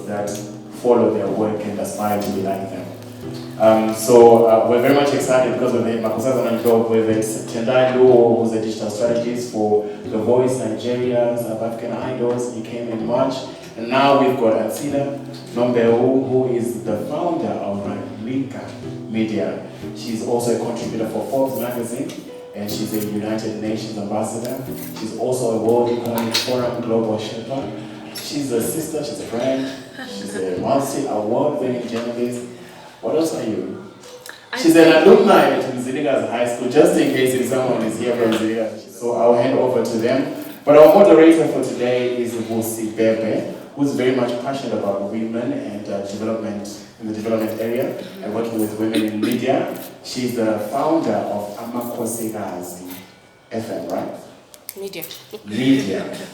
that follow their work and aspire to be like them. So we're very much excited because we've had Ndlovu-Bhebhe, Tendai Luo, who's a digital strategist for The Voice Nigeria, South African Idols. He came in March. And now we've got Ancillar Nombewu, who is the founder of Rallinca Media. She's also a contributor for Forbes magazine, and she's a United Nations ambassador. She's also a World Economic Forum Global Sherpa. She's a sister, she's a friend, she's a multi-award-winning journalist. What else are you? She's an alumni at Mzilikazi High School, just in case if someone is here from Mzilikazi. So I'll hand over to them. But our moderator for today is Ndlovu-Bhebhe, who's very much passionate about women and development in the development area and working with women in media. She's the founder of Amakhosikazi FM, right? Media.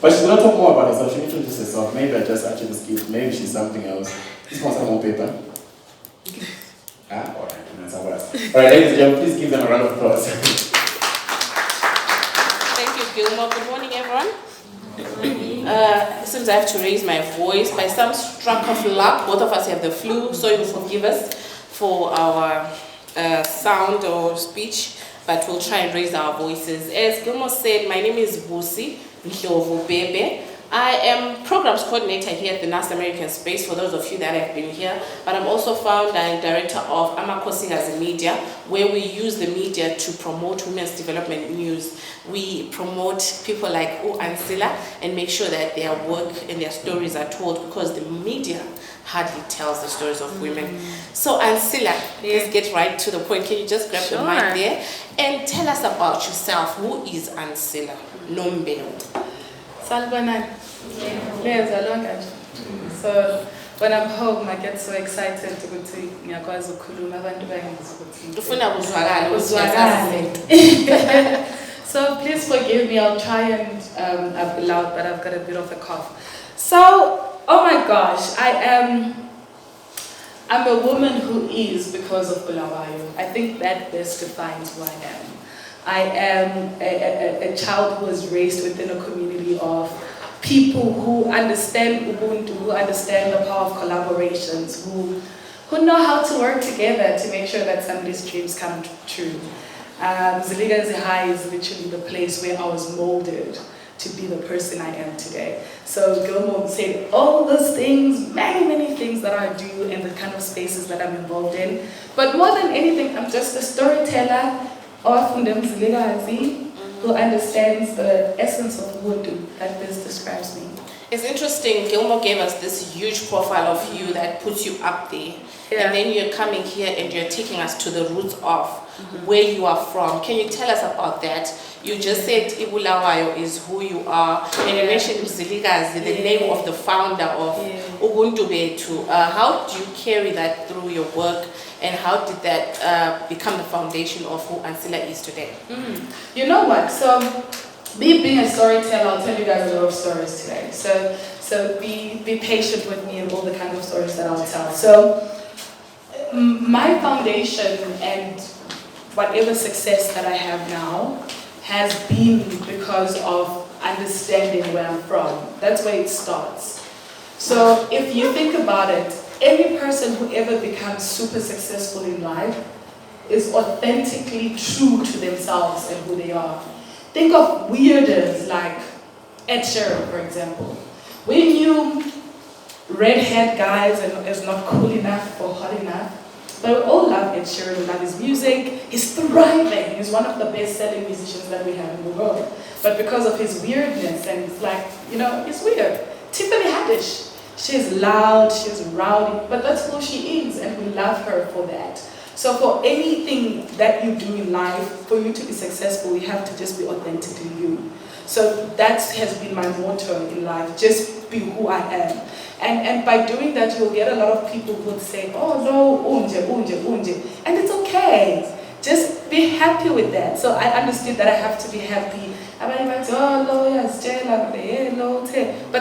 But she's going to talk more about herself. She'll introduce herself. Maybe I just actually skipped. Maybe she's something else. This wants some more paper. Alright, alright, ladies and gentlemen, please give them a round of applause. Thank you, Gilmore. Good morning, everyone. It seems I have to raise my voice. By some stroke of luck, both of us have the flu, so you'll forgive us for our sound or speech, but we'll try and raise our voices. As Gilmore said, my name is Ndlovu-Bhebhe. I am programs coordinator here at the North American Space, for those of you that have been here, but I'm also founder and director of Amakhosikazi Media, where we use the media to promote women's development news. We promote people like Ancillar and make sure that their work and their stories are told, because the media hardly tells the stories of women. So Ancillar, let's get right to the point. Can you just grab the mic there and tell us about yourself? Who is Ancillar Nombewu? So when I'm home, I get so excited to go to So please forgive me, I'll try and I'll be loud, but I've got a bit of a cough. So, oh my gosh, I'm a woman who is because of Bulawayo. I think that best defines who I am. I am a child who was raised within a community of people who understand Ubuntu, who understand the power of collaborations, who know how to work together to make sure that somebody's dreams come true. Mzilikazi High is literally the place where I was molded to be the person I am today. So Gilmore said all those things, many things that I do and the kind of spaces that I'm involved in. But more than anything, I'm just a storyteller of Mzilikazi who understands the essence of Ubuntu. That best describes me. It's interesting, Gilmore gave us this huge profile of you that puts you up there. Yeah. And then you're coming here and you're taking us to the roots of where you are from. Can you tell us about that? You just said Ibulawayo is who you are, and you mentioned Mzilikazi, the name of the founder of Ubuntu. How do you carry that through your work, and how did that become the foundation of who Ancillar is today? You know what? So, me being a storyteller, I'll tell you guys a lot of stories today. So be patient with me and all the kind of stories that I'll tell. So, my foundation and whatever success that I have now has been because of understanding where I'm from. That's where it starts. So if you think about it, every person who ever becomes super successful in life is authentically true to themselves and who they are. Think of weirders like Ed Sheeran, for example. We knew redhead guys and is not cool enough or hot enough. But we all love Ed Sheeran, we love his music. He's thriving. He's one of the best-selling musicians that we have in the world. But because of his weirdness, and it's like, it's weird. Tiffany Haddish, she's loud, she's rowdy, but that's who she is, and we love her for that. So for anything that you do in life, for you to be successful, you have to just be authentic to you. So that has been my motto in life, just be who I am. And by doing that, you'll get a lot of people who would say, oh no, unje. And it's okay. Just be happy with that. So I understood that I have to be happy. But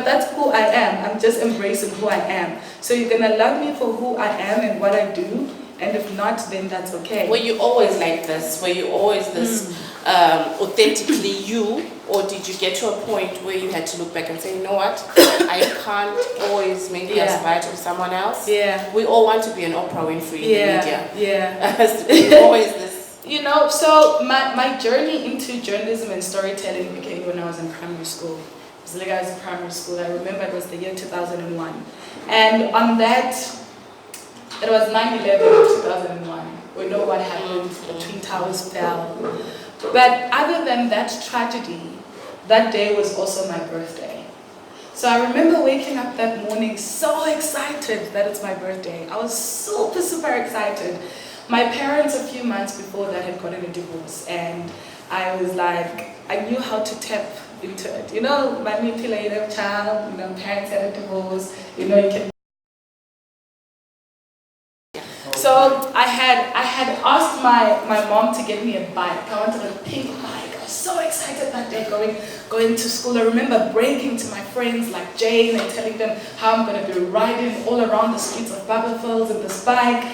that's who I am. I'm just embracing who I am. So you're going to love me for who I am and what I do. And if not, then that's okay. Were you always like this? Were you always this authentically you, or did you get to a point where you had to look back and say, you know what, I can't always maybe aspire to be someone else? Yeah. We all want to be an Oprah Winfrey in the media. Yeah. Always this. You know, so my journey into journalism and storytelling began when I was in primary school. It was like I was in primary school. I remember it was the year 2001. And on that, it was 9/11, 2001. We know what happened. The Twin Towers fell. But other than that tragedy, that day was also my birthday. So I remember waking up that morning so excited that it's my birthday. I was super, super excited. My parents, a few months before that, had gotten a divorce, and I was like, I knew how to tap into it. You know, manipulative child, you know, parents had a divorce, you know, you can. So I had asked my mom to get me a bike. I wanted a pink bike. I was so excited that day going to school. I remember breaking to my friends like Jane and telling them how I'm going to be riding all around the streets of Barberfields in this bike.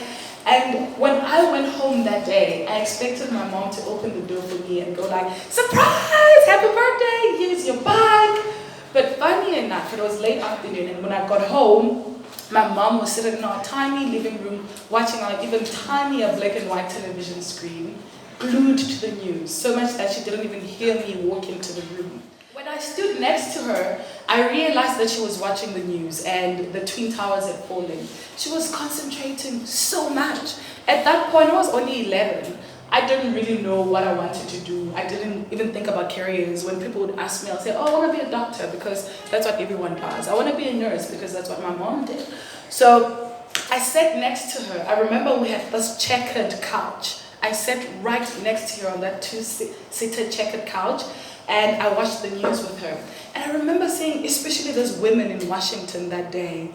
And when I went home that day, I expected my mom to open the door for me and go like, surprise, happy birthday, here's your bike. But funny enough, it was late afternoon, and when I got home, my mom was sitting in our tiny living room watching our even tinier black and white television screen, glued to the news, so much that she didn't even hear me walk into the room. When I stood next to her, I realized that she was watching the news and the Twin Towers had fallen. She was concentrating so much. At that point, I was only 11. I didn't really know what I wanted to do. I didn't even think about careers. When people would ask me, I'll say, oh, I want to be a doctor because that's what everyone does. I want to be a nurse because that's what my mom did. So I sat next to her. I remember we had this checkered couch. I sat right next to her on that two-seater checkered couch, and I watched the news with her. And I remember seeing, especially those women in Washington that day,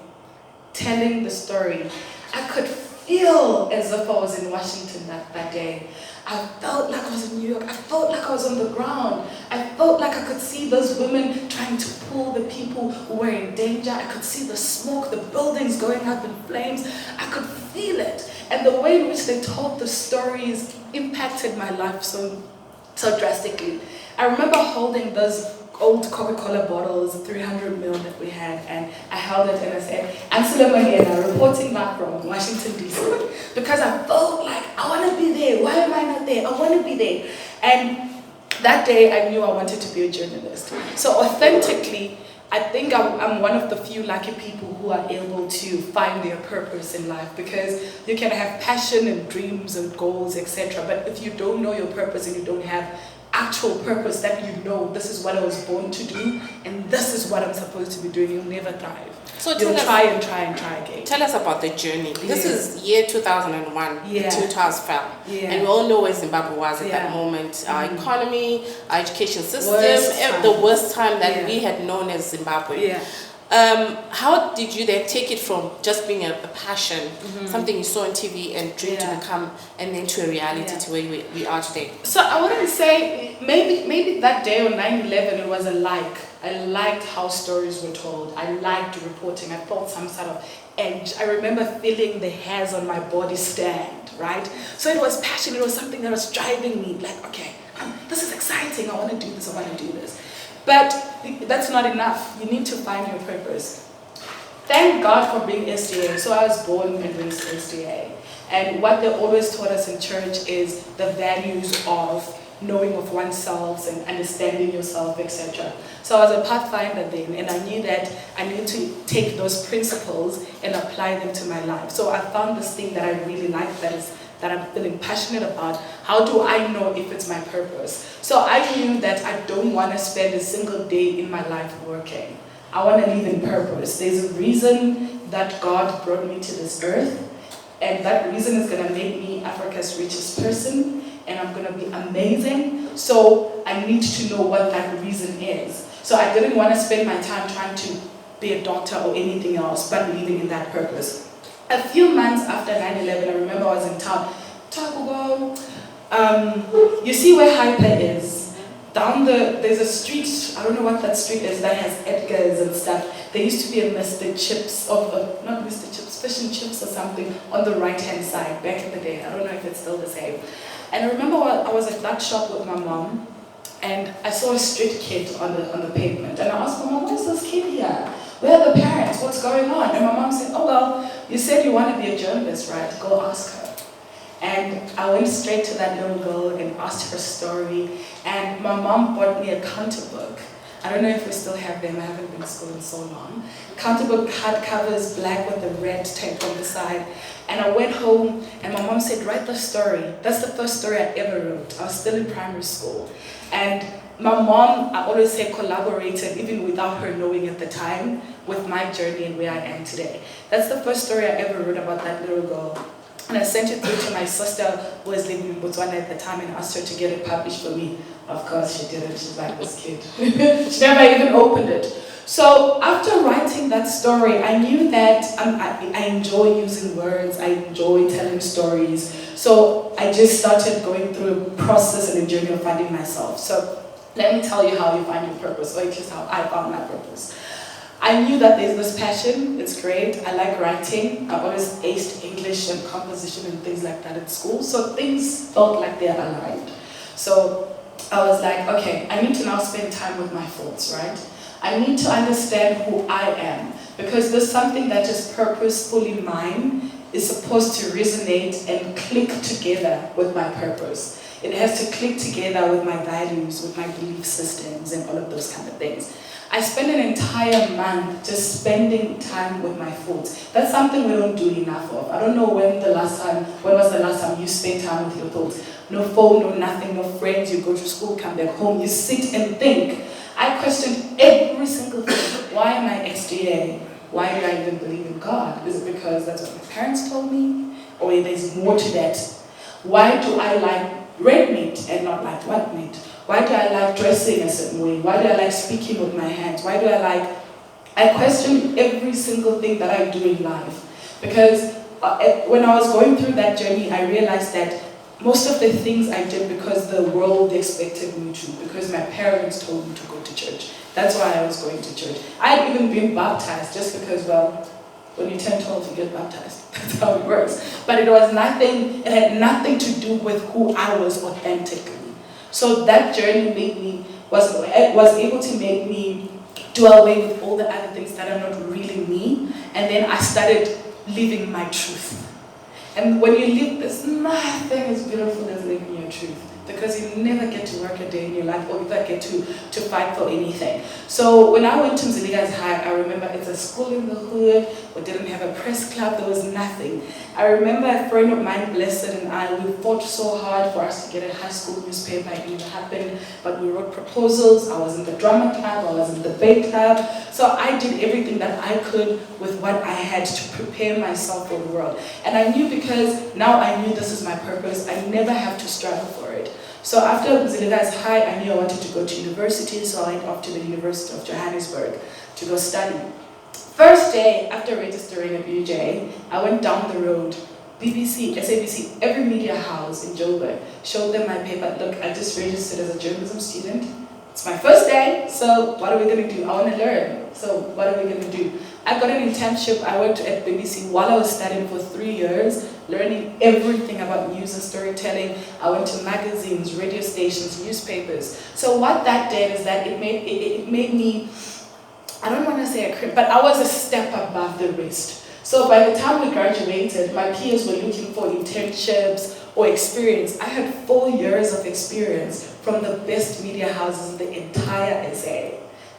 telling the story. I could feel as if I was in Washington that day. I felt like I was in New York. I felt like I was on the ground. I felt like I could see those women trying to pull the people who were in danger. I could see the smoke, the buildings going up in flames. I could feel it. And the way in which they told the stories impacted my life so drastically. I remember holding those old Coca-Cola bottles, 300 ml that we had, and I held it and I said, Ancillar Nombewu, reporting back from Washington, D.C. Because I felt like, I want to be there. Why am I not there? I want to be there. And that day, I knew I wanted to be a journalist. So authentically, I think I'm one of the few lucky people who are able to find their purpose in life, because you can have passion and dreams and goals, etc. But if you don't know your purpose and you don't have actual purpose that you know, this is what I was born to do and this is what I'm supposed to be doing, you'll never thrive. So you'll try again. Tell us about the journey. This is year 2001. Yeah. The Twin Towers fell. Yeah. And we all know where Zimbabwe was at that moment. Our economy, our education system, the worst time that we had known as Zimbabwe. Yeah. How did you then take it from just being a passion, something you saw on TV and dreamed to become, and then to a reality to where we are today? So I wouldn't say, maybe that day on 9/11 it was a like. I liked how stories were told. I liked reporting. I felt some sort of edge. I remember feeling the hairs on my body stand, right? So it was passion. It was something that was driving me. Like, okay, this is exciting. I want to do this. I want to do this. But that's not enough. You need to find your purpose. Thank God for being SDA. So I was born and raised SDA. And what they always taught us in church is the values of knowing of oneself and understanding yourself, etc. So I was a pathfinder then, and I knew that I needed to take those principles and apply them to my life. So I found this thing that I really like, that I'm feeling passionate about. How do I know if it's my purpose? So I knew that I don't want to spend a single day in my life working. I want to live in purpose. There's a reason that God brought me to this earth, and that reason is going to make me Africa's richest person, and I'm going to be amazing. So I need to know what that reason is. So I didn't want to spend my time trying to be a doctor or anything else, but living in that purpose. A few months after 9/11, I remember I was in town. You see where Hyper is? there's a street, I don't know what that street is, that has Edgar's and stuff. There used to be a Mr. Chips, not Mr. Chips, Fish and Chips or something on the right-hand side back in the day. I don't know if it's still the same. And I remember I was at that shop with my mom, and I saw a street kid on the pavement. And I asked my mom, what's this kid here? Where are the parents? What's going on? And my mom said, oh, well, you said you want to be a journalist, right? Go ask her. And I went straight to that little girl and asked her story. And my mom bought me a counter book. I don't know if we still have them. I haven't been to school in so long. Counter book hardcovers, black with the red tape on the side. And I went home and my mom said, write the story. That's the first story I ever wrote. I was still in primary school. And my mom, I always say, collaborated, even without her knowing at the time, with my journey and where I am today. That's the first story I ever wrote about that little girl. And I sent it through to my sister, who was living in Botswana at the time, and asked her to get it published for me. Of course she didn't. She's like, this kid. She never even opened it. So after writing that story, I knew that I enjoy using words, I enjoy telling stories. So I just started going through a process and a journey of finding myself. So let me tell you how you find your purpose, or just how I found my purpose. I knew that there's this passion, it's great, I like writing. I've always aced English and composition and things like that at school, so things felt like they're aligned. So I was like, okay, I need to now spend time with my thoughts, right? I need to understand who I am, because there's something that is purposefully mine is supposed to resonate and click together with my purpose. It has to click together with my values, with my belief systems, and all of those kind of things. I spend an entire month just spending time with my thoughts. That's something we don't do enough of. I don't know when was the last time you spent time with your thoughts? No phone, no nothing, no friends, you go to school, come back home, you sit and think. I questioned every single thing. Why am I XGA? Why do I even believe in God? Is it because that's what my parents told me? Or there's more to that? Why do I like red meat and not like white meat? Why do I like dressing a certain way? Why do I like speaking with my hands? Why do I question every single thing that I do in life. Because when I was going through that journey, I realized that most of the things I did because the world expected me to, because my parents told me to go to church. That's why I was going to church. I had even been baptized just because, well, when you turn 12, you get baptized. That's how it works. But it had nothing to do with who I was authentically. So that journey was able to make me do away with all the other things that are not really me. And then I started living my truth. And when you live, there's nothing as beautiful as living your truth. Because you never get to work a day in your life, or you never get to fight for anything. So when I went to Mzilikazi High, I remember it's a school in the hood. We didn't have a press club, there was nothing. I remember a friend of mine, Blessed, and I, we fought so hard for us to get a high school newspaper. It never happened, but we wrote proposals. I was in the drama club, I was in the debate club. So I did everything that I could with what I had to prepare myself for the world. And I knew, because now I knew this is my purpose, I never have to struggle for it. So after Mzilikazi High, I knew I wanted to go to university, so I went off to the University of Johannesburg to go study. First day after registering at UJ, I went down the road. BBC, SABC, every media house in Joburg showed them my paper. Look, I just registered as a journalism student. It's my first day, so what are we going to do? I want to learn, so what are we going to do? I got an internship. I worked at BBC while I was studying for 3 years, learning everything about news and storytelling. I went to magazines, radio stations, newspapers. So what that did is that it made me, I don't want to say a crib, but I was a step above the rest. So by the time we graduated, my peers were looking for internships or experience. I had 4 years of experience from the best media houses in the entire SA,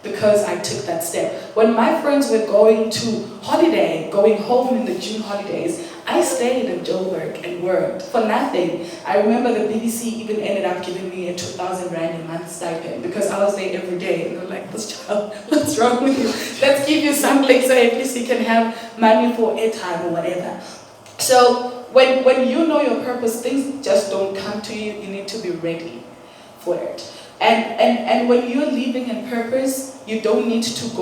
because I took that step. When my friends were going to holiday, going home in the June holidays, I stayed in Joburg and worked for nothing. I remember the BBC even ended up giving me a 2,000 Rand a month stipend, because I was there every day. And they're like, this child, what's wrong with you? Let's give you something so at least you can have money for airtime or whatever. So when you know your purpose, things just don't come to you. You need to be ready for it. And when you're living in purpose, you don't need to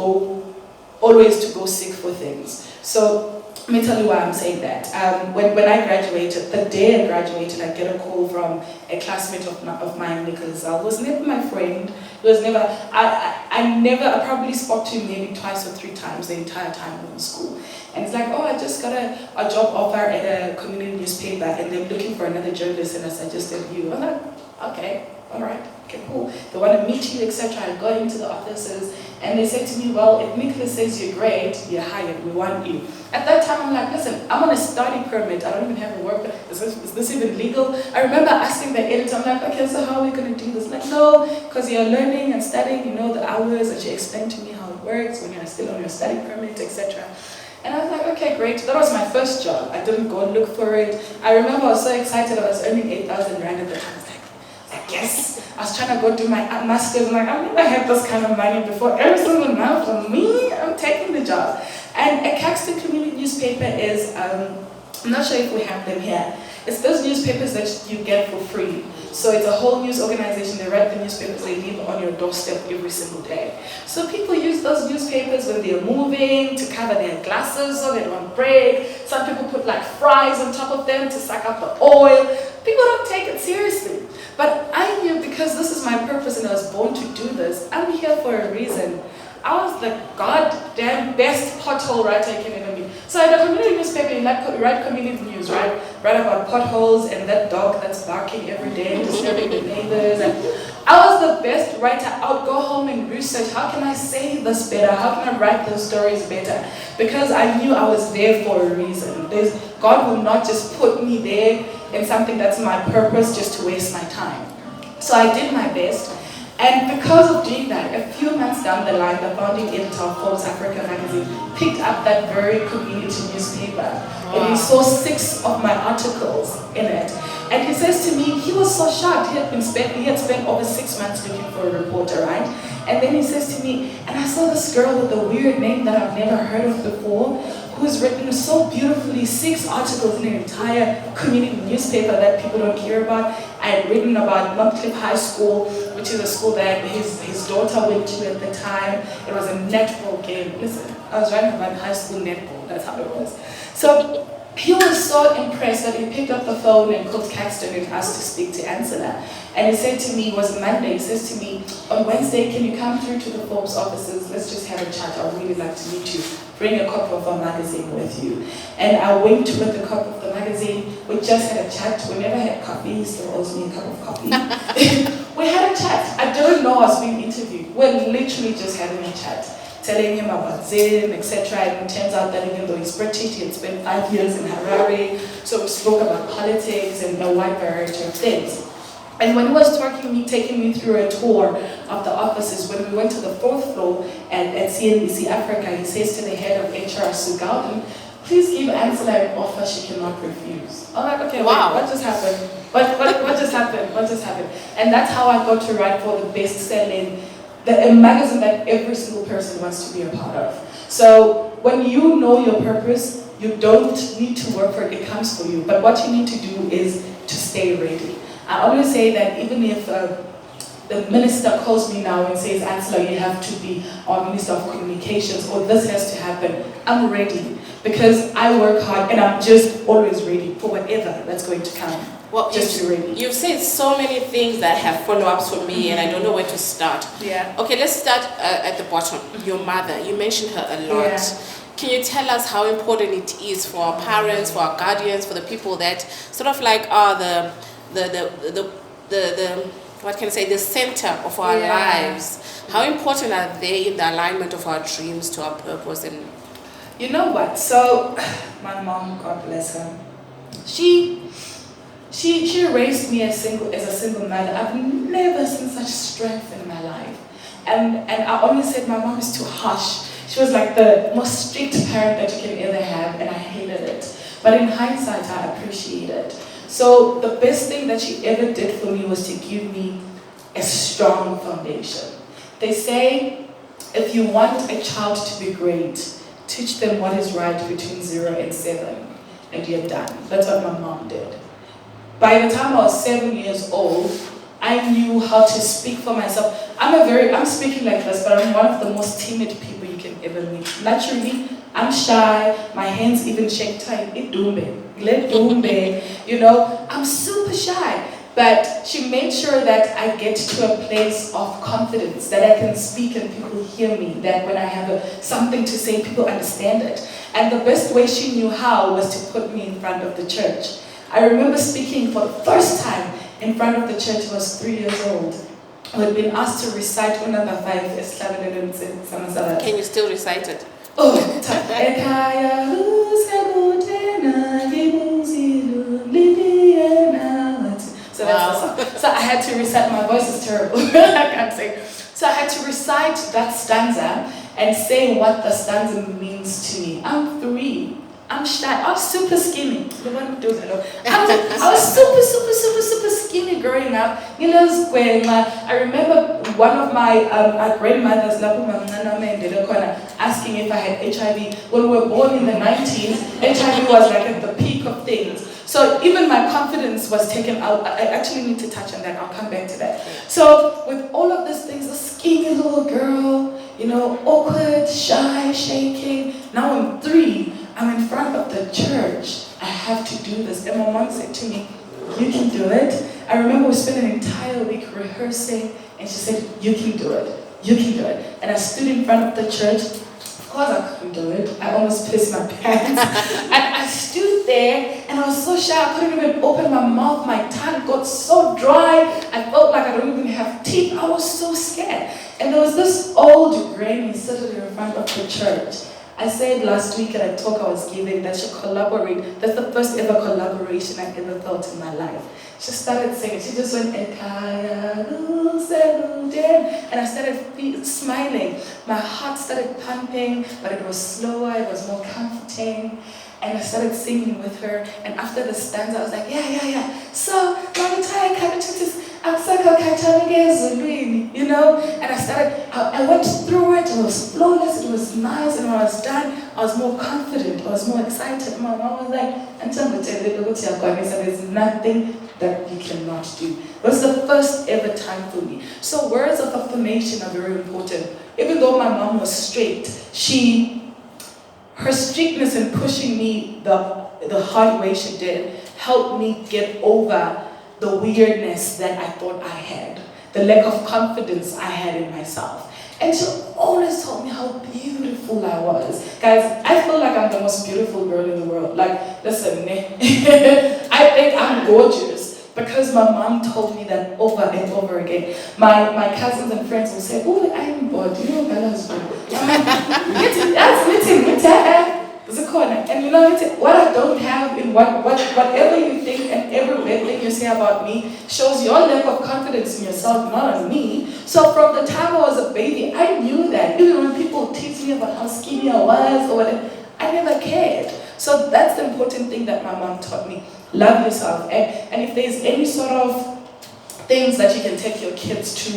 always go seek for things. So let me tell you why I'm saying that. When I graduated, the day I graduated, I get a call from a classmate of mine, Nicholas. I was never my friend. It was never, I probably spoke to him maybe twice or 3 times the entire time in school. And it's like, oh, I just got a job offer at a community newspaper and they're looking for another journalist and I suggested you. I'm like, okay, all right, okay, cool. They want to meet you, etc. I go into the offices and they say to me, well, if Nicholas says you're great, you're hired, we want you. At that time, I'm like, listen, I'm on a study permit. I don't even have a work permit. Is this even legal? I remember asking the editor, I'm like, okay, so how are we going to do this? Like, no, because you're learning and studying, you know the hours, and she explained to me how it works when you're still on your study permit, etc. And I was like, okay, great. That was my first job. I didn't go look for it. I remember I was so excited. I was earning 8,000 rand at the time. I was like, yes. I was trying to go do my master's. I'm like, I've never had this kind of money before. Every single month for me, I'm taking the job. And a Caxton community newspaper is, I'm not sure if we have them here. It's those newspapers that you get for free. So it's a whole news organization. They write the newspapers, they leave on your doorstep every single day. So people use those newspapers when they're moving, to cover their glasses so they don't break. Some people put like fries on top of them to suck up the oil. People don't take it seriously. But I knew, because this is my purpose and I was born to do this, I'm here for a reason. I was the goddamn best pothole writer you can ever meet. So at a community newspaper, you like write community news, right? Write about potholes and that dog that's barking every day, disturbing the neighbors. And I was the best writer. I would go home and research, how can I say this better? How can I write those stories better? Because I knew I was there for a reason. God will not just put me there in something that's my purpose just to waste my time. So I did my best. And because of doing that, a few months down the line, the founding editor of Forbes Africa magazine picked up that very community newspaper. Wow. And he saw 6 of my articles in it. And he says to me, he was so shocked. He had spent over 6 months looking for a reporter, right? And then he says to me, and I saw this girl with a weird name that I've never heard of before, who's written so beautifully 6 articles in an entire community newspaper that people don't care about. I had written about Northcliffe High School, which is a school that his daughter went to at the time. It was a netball game. Listen, I was writing about high school netball. That's how it was. So he was so impressed that he picked up the phone and called Caxton and asked to speak to Ancillar. And he said to me, it was Monday, he says to me, on Wednesday, can you come through to the Forbes offices? Let's just have a chat. I'd really like to meet you. Bring a copy of our magazine with you. And I went with a copy of the magazine. We just had a chat. We never had coffee. He still owes me a cup of coffee. We had a chat. I didn't know I was being interviewed. We're literally just having a chat, telling him about Zim, etc. And it turns out that even though he's British, he had spent 5 years in Harare. So we spoke about politics and a wide variety of things. And when he was taking me through a tour of the offices, when we went to the 4th floor at CNBC Africa, he says to the head of HR, Sue Galton, please give Ancillar an offer she cannot refuse. I'm like, okay, wow. Wait, what just happened? What just happened? What just happened? And that's how I got to write for the best-selling, a magazine that every single person wants to be a part of. So when you know your purpose, you don't need to work for it, it comes for you. But what you need to do is to stay ready. I always say that even if the minister calls me now and says, Ancillar, you have to be our Minister of Communications, or this has to happen, I'm ready. Because I work hard and I'm just always ready for whatever that's going to come. Well, just be ready. You've said so many things that have follow-ups for me, and I don't know where to start. Yeah. Okay, let's start at the bottom. Your mother, you mentioned her a lot. Yeah. Can you tell us how important it is for our parents, for our guardians, for the people that sort of like are the what can I say, the center of our lives? How important are they in the alignment of our dreams to our purpose? And you know what? So my mom, God bless her, she raised me as a single mother. I've never seen such strength in my life, and I always said my mom is too harsh. She was like the most strict parent that you can ever have, and I hated it. But in hindsight, I appreciate it. So the best thing that she ever did for me was to give me a strong foundation. They say, if you want a child to be great, teach them what is right between 0 and 7, and you're done. That's what my mom did. By the time I was 7 years old, I knew how to speak for myself. I'm speaking like this, but I'm one of the most timid people you can ever meet. Naturally, I'm shy, my hands even shake tight. You know, I'm super shy. But she made sure that I get to a place of confidence, that I can speak and people hear me, that when I have something to say, people understand it. And the best way she knew how was to put me in front of the church. I remember speaking for the first time in front of the church. I was 3 years old. I had been asked to recite number 5. Can you still recite it? Oh, so that's the song. So I had to recite, my voice is terrible, I can't sing. So I had to recite that stanza and say what the stanza means to me. I'm 3. I'm shy. I was super skinny. I was super skinny growing up. I remember one of my grandmothers asking if I had HIV. When we were born in the 90s, HIV was like at the peak of things. So even my confidence was taken out. I actually need to touch on that. I'll come back to that. So with all of these things, a skinny little girl, you know, awkward, shy, shaking. Now I'm 3. I'm in front of the church. I have to do this. And my mom said to me, you can do it. I remember we spent an entire week rehearsing, and she said, you can do it. You can do it. And I stood in front of the church. Of course I couldn't do it. I almost pissed my pants. And I stood there, and I was so shy. I couldn't even open my mouth. My tongue got so dry. I felt like I don't even have teeth. I was so scared. And there was this old granny sitting in front of the church. I said last week at a talk I was giving that she collaborate. That's the first ever collaboration I ever felt in my life. She started singing. She just went, and I started smiling. My heart started pumping, but it was slower, it was more comforting. And I started singing with her. And after the stanza, I was like, yeah. So, you know? And I went through it. It was flawless, it was nice. And when I was done, I was more confident, I was more excited. My mom was like, there's nothing that you cannot do. It was the first ever time for me. So words of affirmation are very important. Even though my mom was strict, her strictness in pushing me the hard way she did helped me get over the weirdness that I thought I had, the lack of confidence I had in myself. And she always told me how beautiful I was. Guys, I feel like I'm the most beautiful girl in the world. Like, listen, I think I'm gorgeous because my mom told me that over and over again. My cousins and friends will say, oh, I'm bored. You know, Bella's bored. And you know what I don't have in whatever you think and every bad thing you say about me shows your lack of confidence in yourself, not on me. So from the time I was a baby, I knew that. Even when people tease me about how skinny I was or whatever, I never cared. So that's the important thing that my mom taught me. Love yourself. And if there's any sort of things that you can take your kids to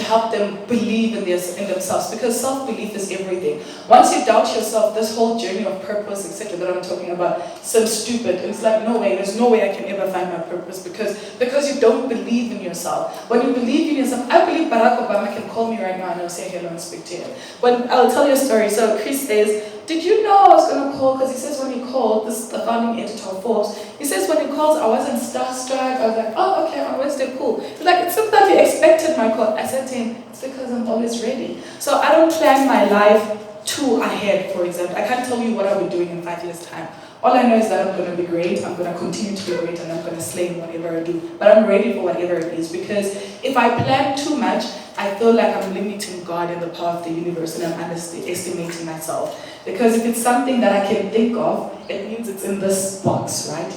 help them believe in themselves, because self-belief is everything. Once you doubt yourself, this whole journey of purpose, etc., that I'm talking about, seems stupid. It's like, no way, there's no way I can ever find my purpose because you don't believe in yourself. When you believe in yourself, I believe Barack Obama can call me right now and I'll say hello and speak to him. When I'll tell you a story. So Chris says, did you know I was going to call? Because he says when he called, this is the founding editor of Forbes, he says when he calls, I wasn't starstruck. I was like, oh, okay, on Wednesday, cool. He's like, it seems that you expected my call. I said to him, it's because I'm always ready. So I don't plan my life too ahead, for example. I can't tell you what I'll be doing in 5 years' time. All I know is that I'm going to be great, I'm going to continue to be great, and I'm going to slay in whatever I do. But I'm ready for whatever it is, because if I plan too much, I feel like I'm limiting God and the power of the universe, and I'm underestimating myself. Because if it's something that I can think of, it means it's in this box, right?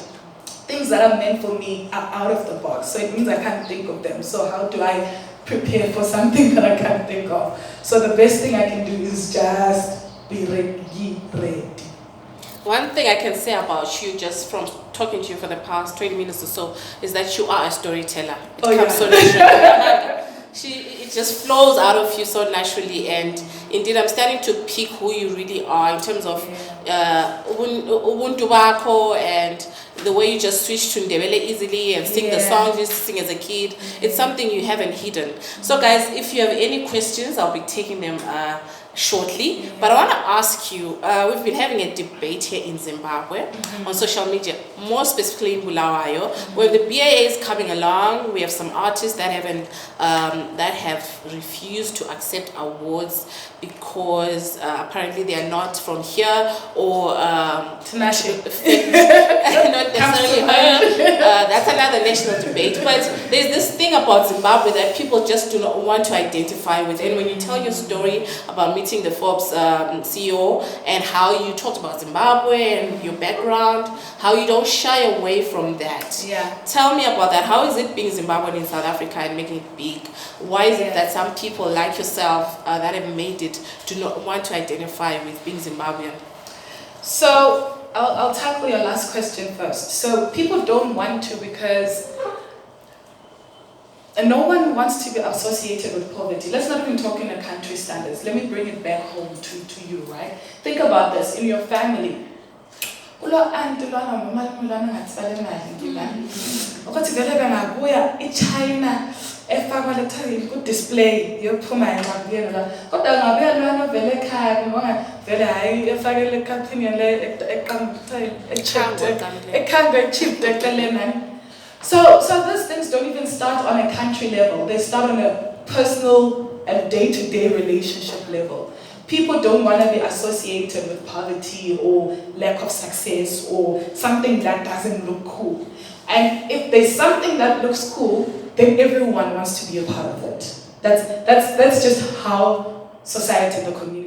Things that are meant for me are out of the box, so it means I can't think of them. So how do I prepare for something that I can't think of? So the best thing I can do is just be ready. One thing I can say about you, just from talking to you for the past 20 minutes or so, is that you are a storyteller. It comes so naturally. It just flows out of you so naturally, and indeed I'm starting to pick who you really are in terms of ubuntu bakho and the way you just switch to Ndebele easily and sing the songs you used to sing as a kid. It's something you haven't hidden. So guys, if you have any questions, I'll be taking them shortly, but I want to ask you, we've been having a debate here in Zimbabwe on social media, more specifically in Bulawayo, where the BAA is coming along. We have some artists that have refused to accept awards because apparently they are not from here or not necessarily that's another national debate. But there's this thing about Zimbabwe that people just do not want to identify with. And when you tell your story about meeting the Forbes CEO and how you talked about Zimbabwe and your background, how you don't shy away from that. Yeah. Tell me about that. How is it being Zimbabwean in South Africa and making it big? Why is it that some people like yourself that have made it do not want to identify with being Zimbabwean? So I'll tackle your last question first. So people don't want to because no one wants to be associated with poverty. Let's not even talk in a country standards. Let me bring it back home to you, right? Think about this in your family. China efakwa le ku display yophuma encwadi la kodwa ngabe lwana vele ekhaya ngoba vele hayi efakele ecampaign le ekhanga chip eceleni. So these things don't even start on a country level. They start on a personal and day-to-day relationship level. People don't want to be associated with poverty or lack of success or something that doesn't look cool. And if there's something that looks cool, then everyone wants to be a part of it. That's just how society and the community